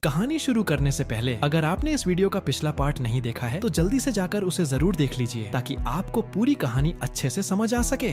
कहानी शुरू करने से पहले अगर आपने इस वीडियो का पिछला पार्ट नहीं देखा है तो जल्दी से जाकर उसे जरूर देख लीजिए ताकि आपको पूरी कहानी अच्छे से समझ आ सके।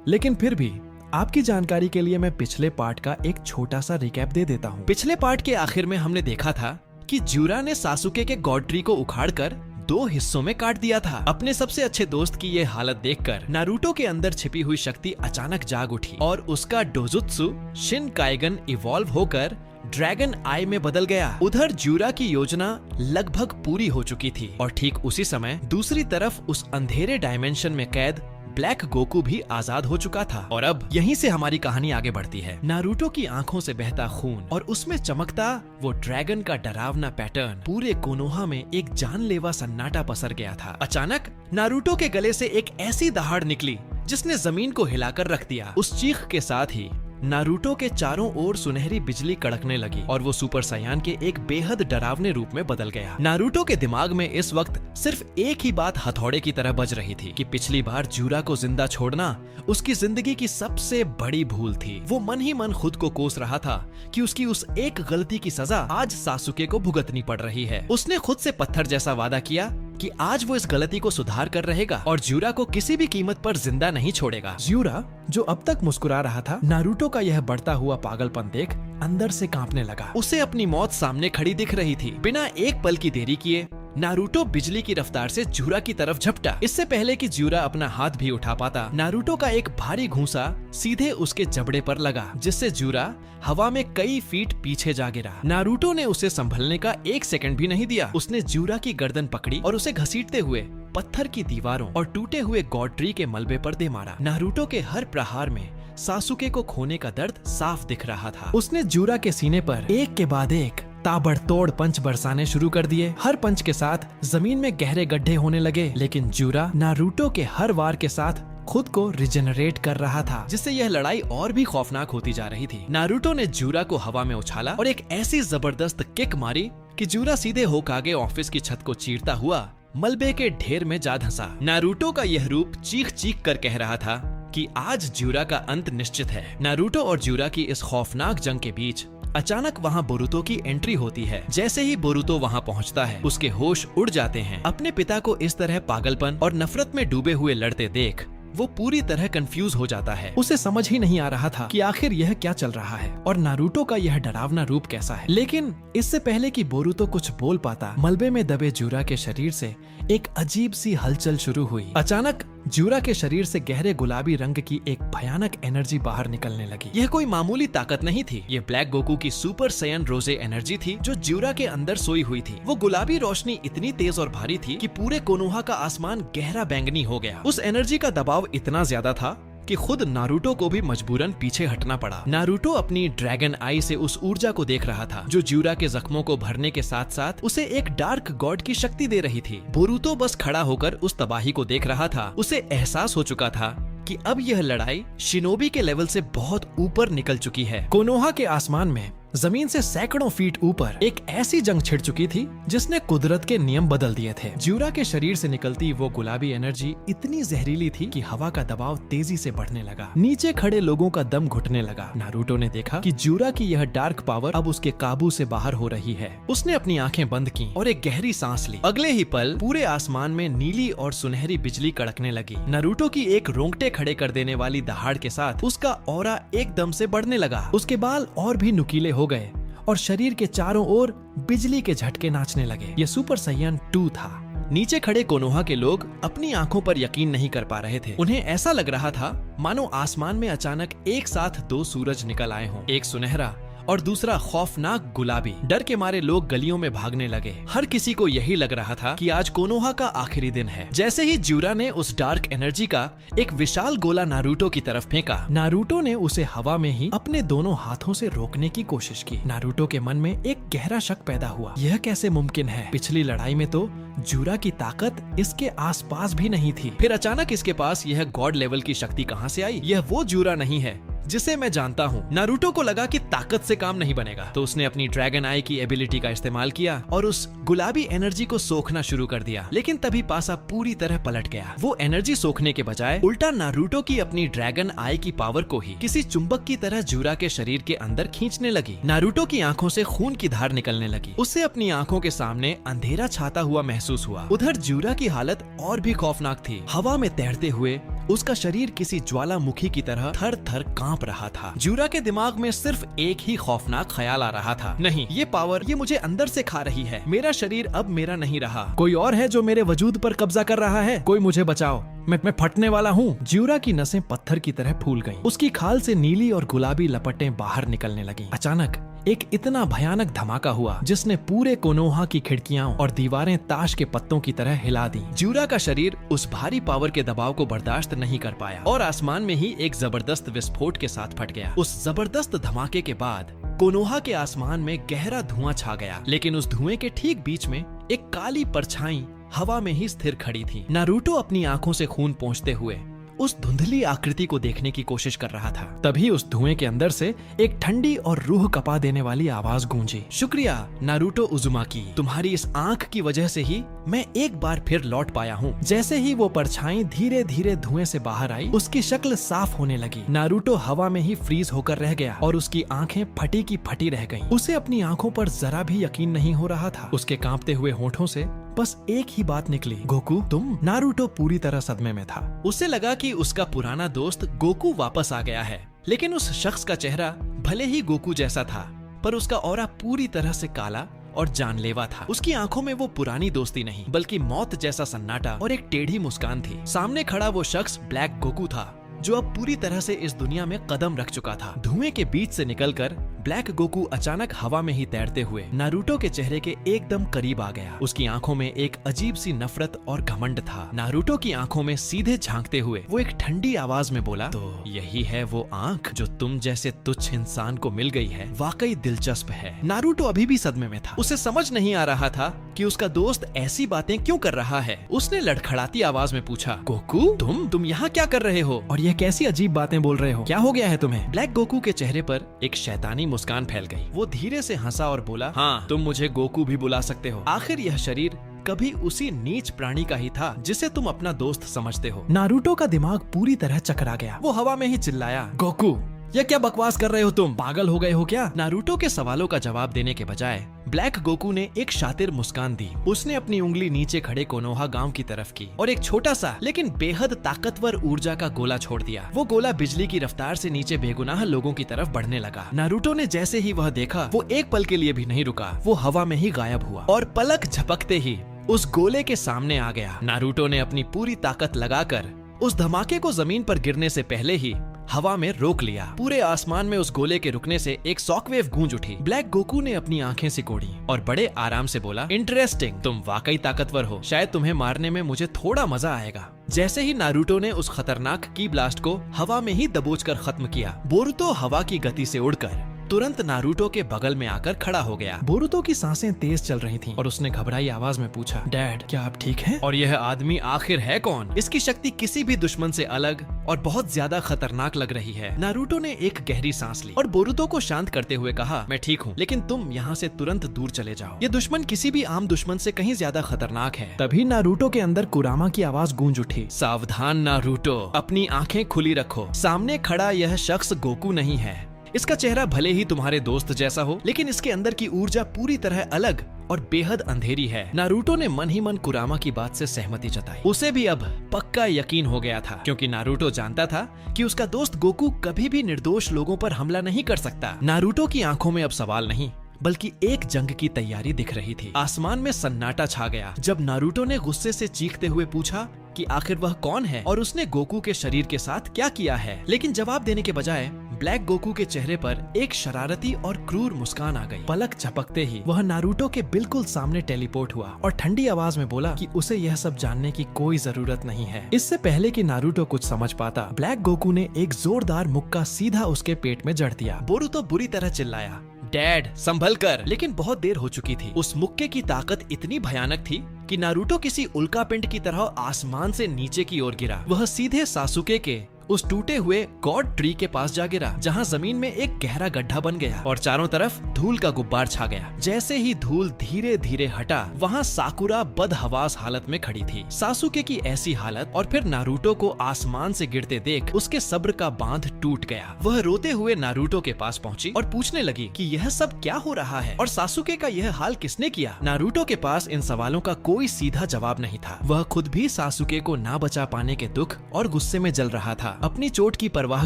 लेकिन फिर भी आपकी जानकारी के लिए मैं पिछले पार्ट का एक छोटा सा रिकैप दे देता हूँ। पिछले पार्ट के आखिर में हमने देखा था कि ज्यूरा ने सासुके के गॉड ट्री को उखाड़कर दो हिस्सों में काट दिया था। अपने सबसे अच्छे दोस्त की ये हालत देखकर नारुतो के अंदर छिपी हुई शक्ति अचानक जाग उठी और उसका डोजुत्सु शिनकाइगन इवॉल्व होकर ड्रैगन आई में बदल गया। उधर ज्यूरा की योजना लगभग पूरी हो चुकी थी और ठीक उसी समय दूसरी तरफ उस अंधेरे डायमेंशन में कैद ब्लैक गोकू भी आजाद हो चुका था। और अब यहीं से हमारी कहानी आगे बढ़ती है। नारुतो की आंखों से बहता खून और उसमें चमकता वो ड्रैगन का डरावना पैटर्न पूरे कोनोहा में एक जानलेवा सन्नाटा पसर गया था। अचानक नारुतो के गले से एक ऐसी दहाड़ निकली जिसने जमीन को हिलाकर रख दिया। उस चीख के साथ ही नारुतो के चारों ओर सुनहरी बिजली कड़कने लगी और वो सुपर सायान के एक बेहद डरावने रूप में बदल गया। नारुतो के दिमाग में इस वक्त सिर्फ एक ही बात हथौड़े की तरह बज रही थी कि पिछली बार ज्यूरा को जिंदा छोड़ना उसकी जिंदगी की सबसे बड़ी भूल थी। वो मन ही मन खुद को कोस रहा था कि उसकी उस एक गलती की सजा आज सासुके को भुगतनी पड़ रही है। उसने खुद से पत्थर जैसा वादा किया कि आज वो इस गलती को सुधार कर रहेगा और ज्यूरा को किसी भी कीमत पर जिंदा नहीं छोड़ेगा। ज्यूरा जो अब तक मुस्कुरा रहा था, नारुतो का यह बढ़ता हुआ पागलपन देख अंदर से कांपने लगा। उसे अपनी मौत सामने खड़ी दिख रही थी। बिना एक पल की देरी किए नारुतो बिजली की रफ्तार से ज्यूरा की तरफ झपटा। इससे पहले कि ज्यूरा अपना हाथ भी उठा पाता, नारुतो का एक भारी घूंसा सीधे उसके जबड़े पर लगा जिससे ज्यूरा हवा में कई फीट पीछे जा गिरा। नारुतो ने उसे संभलने का एक सेकंड भी नहीं दिया। उसने ज्यूरा की गर्दन पकड़ी और उसे घसीटते हुए पत्थर की दीवारों और टूटे हुए गॉड ट्री के मलबे पर दे मारा। नारुतो के हर प्रहार में सासुके को खोने का दर्द साफ दिख रहा था। उसने ज्यूरा के सीने पर एक के बाद एक ताबड़तोड़ पंच बरसाने शुरू कर दिए। हर पंच के साथ जमीन में गहरे गड्ढे होने लगे, लेकिन ज्यूरा नारुतो के हर वार के साथ खुद को रिजेनरेट कर रहा था, जिससे यह लड़ाई और भी खौफनाक होती जा रही थी। नारुतो ने ज्यूरा को हवा में उछाला और एक ऐसी जबरदस्त किक मारी कि ज्यूरा सीधे होकागे ऑफिस की छत को चीरता हुआ मलबे के ढेर में जा धंसा। नारुतो का यह रूप चीख चीख कर कह रहा था कि आज ज्यूरा का अंत निश्चित है। नारुतो और ज्यूरा की इस खौफनाक जंग के बीच अचानक वहाँ बोरुतो की एंट्री होती है। जैसे ही बोरुतो वहाँ पहुँचता है, उसके होश उड़ जाते हैं। अपने पिता को इस तरह पागलपन और नफरत में डूबे हुए लड़ते देख वो पूरी तरह कंफ्यूज हो जाता है। उसे समझ ही नहीं आ रहा था कि आखिर यह क्या चल रहा है और नारुतो का यह डरावना रूप कैसा है। लेकिन इससे पहले कि बोरुतो कुछ बोल पाता, मलबे में दबे ज्यूरा के शरीर से एक अजीब सी हलचल शुरू हुई। अचानक ज्यूरा के शरीर से गहरे गुलाबी रंग की एक भयानक एनर्जी बाहर निकलने लगी। यह कोई मामूली ताकत नहीं थी। ये ब्लैक गोकू की सुपर सैयन रोजे एनर्जी थी जो ज्यूरा के अंदर सोई हुई थी। वो गुलाबी रोशनी इतनी तेज और भारी थी कि पूरे कोनोहा का आसमान गहरा बैंगनी हो गया। उस एनर्जी का दबाव इतना ज्यादा था कि खुद नारुतो को भी मजबूरन पीछे हटना पड़ा। नारुतो अपनी ड्रैगन आई से उस ऊर्जा को देख रहा था जो ज्यूरा के जख्मों को भरने के साथ साथ उसे एक डार्क गॉड की शक्ति दे रही थी। बोरुतो बस खड़ा होकर उस तबाही को देख रहा था। उसे एहसास हो चुका था कि अब यह लड़ाई शिनोबी के लेवल से बहुत ऊपर निकल चुकी है। कोनोहा के आसमान में जमीन से सैकड़ों फीट ऊपर एक ऐसी जंग छिड़ चुकी थी जिसने कुदरत के नियम बदल दिए थे। ज्यूरा के शरीर से निकलती वो गुलाबी एनर्जी इतनी जहरीली थी कि हवा का दबाव तेजी से बढ़ने लगा। नीचे खड़े लोगों का दम घुटने लगा। नारुतो ने देखा कि ज्यूरा की यह डार्क पावर अब उसके काबू से बाहर हो रही है। उसने अपनी आंखें बंद की और एक गहरी सांस ली। अगले ही पल पूरे आसमान में नीली और सुनहरी बिजली कड़कने लगी। नारुतो की एक रोंगटे खड़े कर देने वाली दहाड़ के साथ उसका ऑरा एकदम से बढ़ने लगा। उसके बाल और भी नुकीले हो गए और शरीर के चारों ओर बिजली के झटके नाचने लगे। ये सुपर सैयन 2 था। नीचे खड़े कोनोहा के लोग अपनी आंखों पर यकीन नहीं कर पा रहे थे। उन्हें ऐसा लग रहा था मानो आसमान में अचानक एक साथ दो सूरज निकल आए हों, एक सुनहरा और दूसरा खौफनाक गुलाबी। डर के मारे लोग गलियों में भागने लगे। हर किसी को यही लग रहा था कि आज कोनोहा का आखिरी दिन है। जैसे ही ज्यूरा ने उस डार्क एनर्जी का एक विशाल गोला नारुतो की तरफ फेंका, नारुतो ने उसे हवा में ही अपने दोनों हाथों से रोकने की कोशिश की। नारुतो के मन में एक गहरा शक पैदा हुआ। यह कैसे मुमकिन है? पिछली लड़ाई में तो ज्यूरा की ताकत इसके आसपास भी नहीं थी। फिर अचानक इसके पास यह गॉड लेवल की शक्ति कहां से आई? यह वो ज्यूरा नहीं है जिसे मैं जानता हूँ। नारुतो को लगा कि ताकत से काम नहीं बनेगा, तो उसने अपनी ड्रैगन आई की एबिलिटी का इस्तेमाल किया और उस गुलाबी एनर्जी को सोखना शुरू कर दिया। लेकिन तभी पासा पूरी तरह पलट गया। वो एनर्जी सोखने के बजाय उल्टा नारुतो की अपनी ड्रैगन आई की पावर को ही किसी चुंबक की तरह जूरा के शरीर के अंदर खींचने लगी। नारुतो की आंखों से खून की धार निकलने लगी। उसे अपनी आंखों के सामने अंधेरा छाता हुआ महसूस हुआ। उधर जूरा की हालत और भी खौफनाक थी। हवा में तैरते हुए उसका शरीर किसी ज्वालामुखी की तरह थर थर कांप रहा था। जूरा के दिमाग में सिर्फ एक ही खौफनाक ख्याल आ रहा था, नहीं, ये पावर ये मुझे अंदर से खा रही है। मेरा शरीर अब मेरा नहीं रहा। कोई और है जो मेरे वजूद पर कब्जा कर रहा है। कोई मुझे बचाओ, मैं फटने वाला हूँ। ज्यूरा की नसें पत्थर की तरह फूल गईं। उसकी खाल से नीली और गुलाबी लपटें बाहर निकलने लगीं। अचानक एक इतना भयानक धमाका हुआ जिसने पूरे कोनोहा की खिड़कियां और दीवारें ताश के पत्तों की तरह हिला दी। ज्यूरा का शरीर उस भारी पावर के दबाव को बर्दाश्त नहीं कर पाया और आसमान में ही एक जबरदस्त विस्फोट के साथ फट गया। उस जबरदस्त धमाके के बाद कोनोहा के आसमान में गहरा धुआं छा गया, लेकिन उस धुएं के ठीक बीच में एक काली परछाई हवा में ही स्थिर खड़ी थी। नारुतो अपनी आंखों से खून पोंछते हुए उस धुंधली आकृति को देखने की कोशिश कर रहा था। तभी उस धुएं के अंदर से एक ठंडी और रूह कपा देने वाली आवाज गूंजी। शुक्रिया नारुतो उजुमाकी, तुम्हारी इस आंख की वजह से ही मैं एक बार फिर लौट पाया हूँ। जैसे ही वो परछाई धीरे धीरे धुएं से बाहर आई, उसकी शक्ल साफ होने लगी। नारुतो हवा में ही फ्रीज होकर रह गया और उसकी आंखें फटी की फटी रह गईं। उसे अपनी आंखों पर जरा भी यकीन नहीं हो रहा था। उसके कांपते हुए होठों से बस एक ही बात निकली, गोकू तुम। नारुतो पूरी तरह सदमे में था। उसे लगा कि उसका पुराना दोस्त गोकू वापस आ गया है, लेकिन उस शख्स का चेहरा भले ही गोकू जैसा था, पर उसका ऑरा पूरी तरह से काला और जानलेवा था। उसकी आंखों में वो पुरानी दोस्ती नहीं, बल्कि मौत जैसा सन्नाटा और एक टेढ़ी मुस्कान थी। सामने खड़ा वो शख्स ब्लैक गोकू था, जो अब पूरी तरह से इस दुनिया में कदम रख चुका था। धुएं के बीच से निकलकर ब्लैक गोकू अचानक हवा में ही तैरते हुए नारुतो के चेहरे के एकदम करीब आ गया। उसकी आंखों में एक अजीब सी नफरत और घमंड था। नारुतो की आंखों में सीधे झांकते हुए वो एक ठंडी आवाज में बोला, तो यही है वो आंख जो तुम जैसे तुच्छ इंसान को मिल गई है। वाकई दिलचस्प है। नारुतो अभी भी सदमे में था। उसे समझ नहीं आ रहा था कि उसका दोस्त ऐसी बातें क्यों कर रहा है। उसने लड़खड़ाती आवाज में पूछा, गोकू तुम यहाँ क्या कर रहे हो और ये कैसी अजीब बातें बोल रहे हो? क्या हो गया है तुम्हें? ब्लैक गोकू के चेहरे पर एक शैतानी मुस्कान फैल गई। वो धीरे से हंसा और बोला, हाँ, तुम मुझे गोकू भी बुला सकते हो। आखिर यह शरीर कभी उसी नीच प्राणी का ही था जिसे तुम अपना दोस्त समझते हो। नारुतो का दिमाग पूरी तरह चकरा गया। वो हवा में ही चिल्लाया, गोकू ये क्या बकवास कर रहे हो तुम? पागल हो गए हो क्या? नारुतो के सवालों का जवाब देने के बजाय ब्लैक गोकू ने एक शातिर मुस्कान दी। उसने अपनी उंगली नीचे खड़े कोनोहा गांव की तरफ की और एक छोटा सा लेकिन बेहद ताकतवर ऊर्जा का गोला छोड़ दिया। वो गोला बिजली की रफ्तार से नीचे बेगुनाह लोगों की तरफ बढ़ने लगा। नारुतो ने जैसे ही वह देखा, वो एक पल के लिए भी नहीं रुका। वो हवा में ही गायब हुआ और पलक झपकते ही उस गोले के सामने आ गया। नारुतो ने अपनी पूरी ताकत लगाकर उस धमाके को जमीन पर गिरने से पहले ही हवा में रोक लिया। पूरे आसमान में उस गोले के रुकने से एक शॉकवेव गूंज उठी। ब्लैक गोकू ने अपनी आंखें सिकोड़ी और बड़े आराम से बोला, इंटरेस्टिंग, तुम वाकई ताकतवर हो। शायद तुम्हें मारने में मुझे थोड़ा मजा आएगा। जैसे ही नारुतो ने उस खतरनाक की ब्लास्ट को हवा में ही दबोचकर खत्म किया, बोरुतो हवा की गति से उड़कर तुरंत नारुतो के बगल में आकर खड़ा हो गया। बोरुतो की सांसें तेज चल रही थीं और उसने घबराई आवाज में पूछा, डैड क्या आप ठीक हैं? और यह आदमी आखिर है कौन? इसकी शक्ति किसी भी दुश्मन से अलग और बहुत ज्यादा खतरनाक लग रही है। नारुतो ने एक गहरी सांस ली और बोरुतो को शांत करते हुए कहा, मैं ठीक हूँ, लेकिन तुम यहाँ से तुरंत दूर चले जाओ। ये दुश्मन किसी भी आम दुश्मन से कहीं ज्यादा खतरनाक है। तभी नारुतो के अंदर कुरामा की आवाज गूंज उठी, सावधान नारुतो, अपनी आंखें खुली रखो। सामने खड़ा यह शख्स गोकू नहीं है। इसका चेहरा भले ही तुम्हारे दोस्त जैसा हो, लेकिन इसके अंदर की ऊर्जा पूरी तरह अलग और बेहद अंधेरी है। नारुतो ने मन ही मन कुरामा की बात से सहमति जताई। उसे भी अब पक्का यकीन हो गया था, क्योंकि नारुतो जानता था कि उसका दोस्त गोकू कभी भी निर्दोष लोगों पर हमला नहीं कर सकता। नारुतो की आंखों में अब सवाल नहीं, बल्कि एक जंग की तैयारी दिख रही थी। आसमान में सन्नाटा छा गया जब नारुतो ने गुस्से से चीखते हुए पूछा कि आखिर वह कौन है और उसने गोकू के शरीर के साथ क्या किया है। लेकिन जवाब देने के बजाय ब्लैक गोकू के चेहरे पर एक शरारती और क्रूर मुस्कान आ गई। पलक झपकते ही वह नारुतो के बिल्कुल सामने टेलीपोर्ट हुआ और ठंडी आवाज में बोला कि उसे यह सब जानने की कोई जरूरत नहीं है। इससे पहले कि नारुतो कुछ समझ पाता, ब्लैक गोकू ने एक जोरदार मुक्का सीधा उसके पेट में जड़ दिया। बोरुतो बुरी तरह चिल्लाया, डैड संभल कर। लेकिन बहुत देर हो चुकी थी। उस मुक्के की ताकत इतनी भयानक थी कि नारुतो किसी उल्कापिंड की तरह आसमान से नीचे की ओर गिरा। वह सीधे सासुके के उस टूटे हुए गॉड ट्री के पास जा गिरा, जहाँ जमीन में एक गहरा गड्ढा बन गया और चारों तरफ धूल का गुब्बार छा गया। जैसे ही धूल धीरे धीरे हटा, वहाँ साकुरा बदहवास हालत में खड़ी थी। सासुके की ऐसी हालत और फिर नारुतो को आसमान से गिरते देख उसके सब्र का बांध टूट गया। वह रोते हुए नारुतो के पास पहुंची और पूछने लगी कि यह सब क्या हो रहा है और सासुके का यह हाल किसने किया। नारुतो के पास इन सवालों का कोई सीधा जवाब नहीं था। वह खुद भी सासुके को ना बचा पाने के दुख और गुस्से में जल रहा था। अपनी चोट की परवाह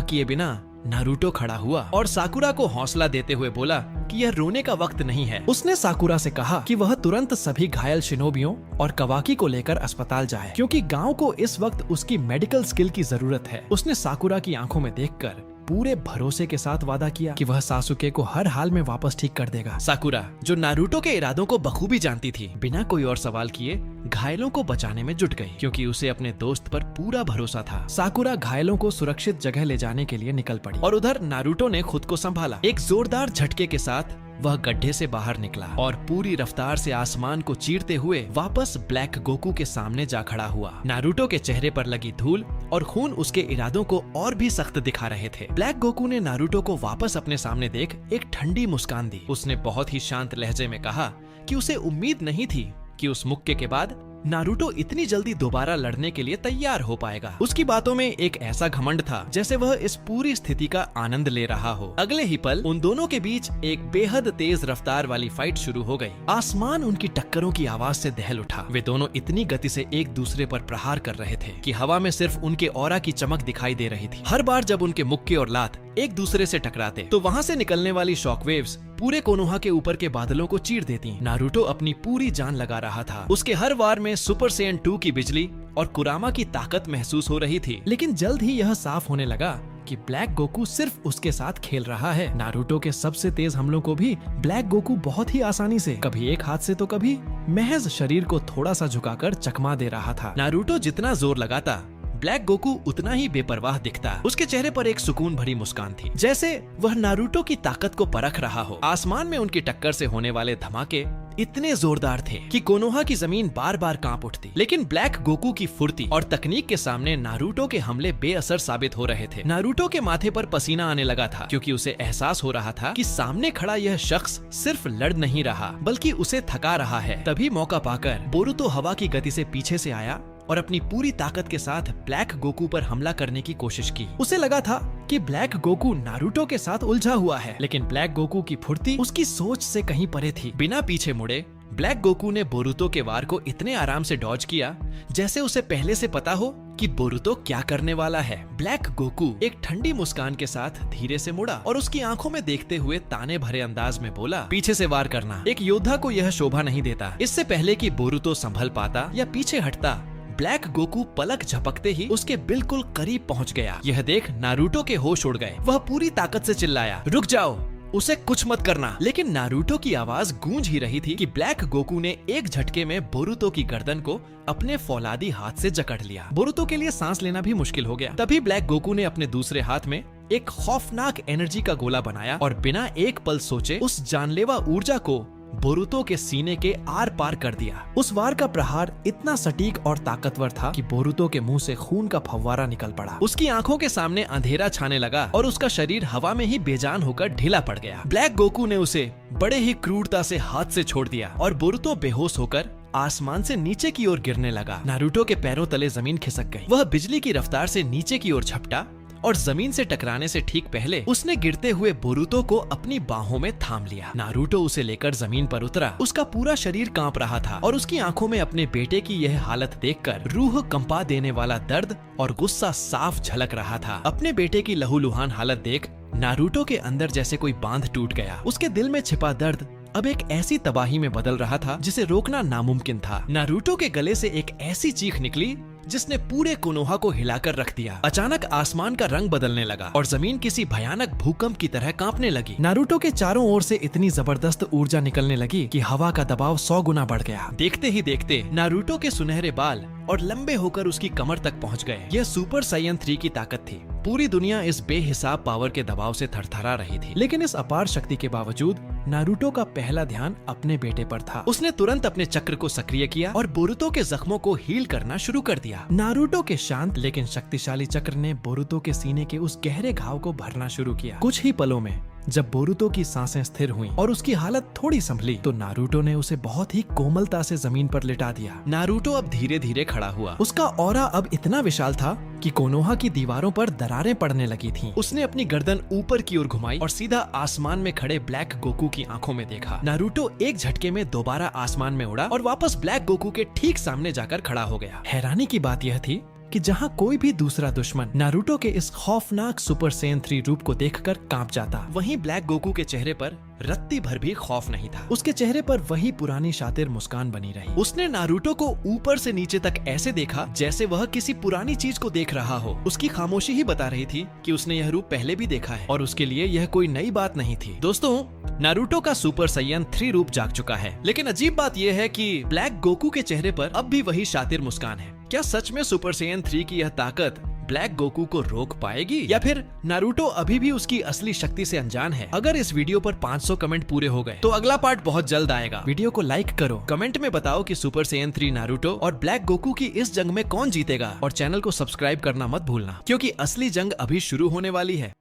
किए बिना नारुतो खड़ा हुआ और साकुरा को हौसला देते हुए बोला कि यह रोने का वक्त नहीं है। उसने साकुरा से कहा कि वह तुरंत सभी घायल शिनोबियों और कवाकी को लेकर अस्पताल जाए, क्योंकि गांव को इस वक्त उसकी मेडिकल स्किल की जरूरत है। उसने साकुरा की आंखों में देखकर पूरे भरोसे के साथ वादा किया कि वह सासुके को हर हाल में वापस ठीक कर देगा। साकुरा, जो नारुतो के इरादों को बखूबी जानती थी, बिना कोई और सवाल किए घायलों को बचाने में जुट गई, क्योंकि उसे अपने दोस्त पर पूरा भरोसा था। साकुरा घायलों को सुरक्षित जगह ले जाने के लिए निकल पड़ी और उधर नारुतो ने खुद को संभाला। एक जोरदार झटके के साथ वह गड्ढे से बाहर निकला और पूरी रफ्तार से आसमान को चीरते हुए वापस ब्लैक गोकू के सामने जा खड़ा हुआ। नारुतो के चेहरे पर लगी धूल और खून उसके इरादों को और भी सख्त दिखा रहे थे। ब्लैक गोकू ने नारुतो को वापस अपने सामने देख एक ठंडी मुस्कान दी। उसने बहुत ही शांत लहजे में कहा कि उसे उम्मीद नहीं थी कि उस मुक्के के बाद नारुतो इतनी जल्दी दोबारा लड़ने के लिए तैयार हो पाएगा। उसकी बातों में एक ऐसा घमंड था जैसे वह इस पूरी स्थिति का आनंद ले रहा हो। अगले ही पल उन दोनों के बीच एक बेहद तेज रफ्तार वाली फाइट शुरू हो गई। आसमान उनकी टक्करों की आवाज से दहल उठा। वे दोनों इतनी गति से एक दूसरे पर प्रहार कर रहे थे कि हवा में सिर्फ उनके ऑरा की चमक दिखाई दे रही थी। हर बार जब उनके मुक्के और लात एक दूसरे से टकराते तो वहाँ से निकलने वाली शॉकवेव्स पूरे कोनोहा के ऊपर के बादलों को चीर देती। नारुतो अपनी पूरी जान लगा रहा था। उसके हर वार में सुपर सेयन 2 की बिजली और कुरामा की ताकत महसूस हो रही थी। लेकिन जल्द ही यह साफ होने लगा कि ब्लैक गोकू सिर्फ उसके साथ खेल रहा है। नारुतो के सबसे तेज हमलों को भी ब्लैक गोकू बहुत ही आसानी से, कभी एक हाथ से तो कभी महज शरीर को थोड़ा सा झुकाकर चकमा दे रहा था। नारुतो जितना जोर लगाता, ब्लैक गोकू उतना ही बेपरवाह दिखता। उसके चेहरे पर एक सुकून भरी मुस्कान थी, जैसे वह नारुतो की ताकत को परख रहा हो। आसमान में उनकी टक्कर से होने वाले धमाके इतने जोरदार थे कि कोनोहा की जमीन बार बार कांप उठती। लेकिन ब्लैक गोकू की फुर्ती और तकनीक के सामने नारुतो के हमले बेअसर साबित हो रहे थे। नारुतो के माथे पर पसीना आने लगा था, क्योंकि उसे एहसास हो रहा था कि सामने खड़ा यह शख्स सिर्फ लड़ नहीं रहा, बल्कि उसे थका रहा है। तभी मौका पाकर बोरुतो हवा की गति से पीछे से आया और अपनी पूरी ताकत के साथ ब्लैक गोकू पर हमला करने की कोशिश की। उसे लगा था कि ब्लैक गोकू नारुतो के साथ उलझा हुआ है, लेकिन ब्लैक गोकू की फुर्ती उसकी सोच से कहीं परे थी। बिना पीछे मुड़े ब्लैक गोकू ने बोरुतो के वार को इतने आराम से डॉज किया जैसे उसे पहले से पता हो कि बोरुतो क्या करने वाला है। ब्लैक गोकू एक ठंडी मुस्कान के साथ धीरे से मुड़ा और उसकी आंखों में देखते हुए ताने भरे अंदाज में बोला, पीछे से वार करना एक योद्धा को यह शोभा नहीं देता। इससे पहले कि बोरुतो संभल पाता या पीछे हटता, ब्लैक गोकू पलक झपकते ही उसके बिल्कुल करीब पहुंच गया। यह देख नारुतो के होश उड़ गए। वह पूरी ताकत से चिल्लाया, रुक जाओ, उसे कुछ मत करना। लेकिन नारुतो की आवाज गूंज ही रही थी कि ब्लैक गोकू ने एक झटके में बोरुतो की गर्दन को अपने फौलादी हाथ से जकड़ लिया। बोरुतो के लिए सांस लेना भी मुश्किल हो गया। तभी ब्लैक गोकू ने अपने दूसरे हाथ में एक खौफनाक एनर्जी का गोला बनाया और बिना एक पल सोचे उस जानलेवा ऊर्जा को बोरुतो के सीने के आर पार कर दिया। उस वार का प्रहार इतना सटीक और ताकतवर था कि बोरुतो के मुंह से खून का फव्वारा निकल पड़ा। उसकी आंखों के सामने अंधेरा छाने लगा और उसका शरीर हवा में ही बेजान होकर ढीला पड़ गया। ब्लैक गोकू ने उसे बड़े ही क्रूरता से हाथ से छोड़ दिया और बोरुतो बेहोश होकर आसमान से नीचे की ओर गिरने लगा। नारुतो के पैरों तले जमीन खिसक गई। वह बिजली की रफ्तार से नीचे की ओर झपटा और जमीन से टकराने से ठीक पहले उसने गिरते हुए बोरुतो को अपनी बाहों में थाम लिया। नारुतो उसे लेकर जमीन पर उतरा। उसका पूरा शरीर कांप रहा था और उसकी आंखों में अपने बेटे की यह हालत देखकर रूह कंपा देने वाला दर्द और गुस्सा साफ झलक रहा था। अपने बेटे की लहूलुहान हालत देख नारुतो के अंदर जैसे कोई बांध टूट गया। उसके दिल में छिपा दर्द अब एक ऐसी तबाही में बदल रहा था जिसे रोकना नामुमकिन था। नारुतो के गले से एक ऐसी चीख निकली जिसने पूरे कोनोहा को हिलाकर रख दिया। अचानक आसमान का रंग बदलने लगा और जमीन किसी भयानक भूकंप की तरह कांपने लगी। नारुतो के चारों ओर से इतनी जबरदस्त ऊर्जा निकलने लगी कि हवा का दबाव 100 गुना बढ़ गया। देखते ही देखते नारुतो के सुनहरे बाल और लंबे होकर उसकी कमर तक पहुंच गए। यह सुपर साइयन 3 की ताकत थी। पूरी दुनिया इस बेहिसाब पावर के दबाव से थरथरा रही थी, लेकिन इस अपार शक्ति के बावजूद नारुतो का पहला ध्यान अपने बेटे पर था। उसने तुरंत अपने चक्र को सक्रिय किया और बोरुतो के जख्मों को हील करना शुरू कर दिया। नारुतो के शांत लेकिन शक्तिशाली चक्र ने बोरुतो के सीने के उस गहरे घाव को भरना शुरू किया। कुछ ही पलों में जब बोरुतो की सांसें स्थिर हुईं और उसकी हालत थोड़ी संभली, तो नारुतो ने उसे बहुत ही कोमलता से जमीन पर लिटा दिया। नारुतो अब धीरे धीरे खड़ा हुआ। उसका ऑरा अब इतना विशाल था कि कोनोहा की दीवारों पर दरारें पड़ने लगी थीं। उसने अपनी गर्दन ऊपर की ओर घुमाई और सीधा आसमान में खड़े ब्लैक गोकू की आंखों में देखा। नारुतो एक झटके में दोबारा आसमान में उड़ा और वापस ब्लैक गोकू के ठीक सामने जाकर खड़ा हो गया। हैरानी की बात यह थी कि जहां कोई भी दूसरा दुश्मन नारुतो के इस खौफनाक सुपर सैयन 3 रूप को देखकर कांप जाता, वहीं ब्लैक गोकू के चेहरे पर रत्ती भर भी खौफ नहीं था। उसके चेहरे पर वही पुरानी शातिर मुस्कान बनी रही। उसने नारुतो को ऊपर से नीचे तक ऐसे देखा जैसे वह किसी पुरानी चीज को देख रहा हो। उसकी खामोशी ही बता रही थी कि उसने यह रूप पहले भी देखा है और उसके लिए यह कोई नई बात नहीं थी। दोस्तों, नारुतो का सुपर साइयन 3 रूप जाग चुका है, लेकिन अजीब बात यह है कि ब्लैक गोकू के चेहरे पर अब भी वही शातिर मुस्कान है। क्या सच में सुपर साइयन 3 की यह ताकत ब्लैक गोकू को रोक पाएगी, या फिर नारुतो अभी भी उसकी असली शक्ति से अनजान है? अगर इस वीडियो पर 500 कमेंट पूरे हो गए तो अगला पार्ट बहुत जल्द आएगा। वीडियो को लाइक करो, कमेंट में बताओ कि सुपर साइयन 3 नारुतो और ब्लैक गोकू की इस जंग में कौन जीतेगा, और चैनल को सब्सक्राइब करना मत भूलना, क्योंकि असली जंग अभी शुरू होने वाली है।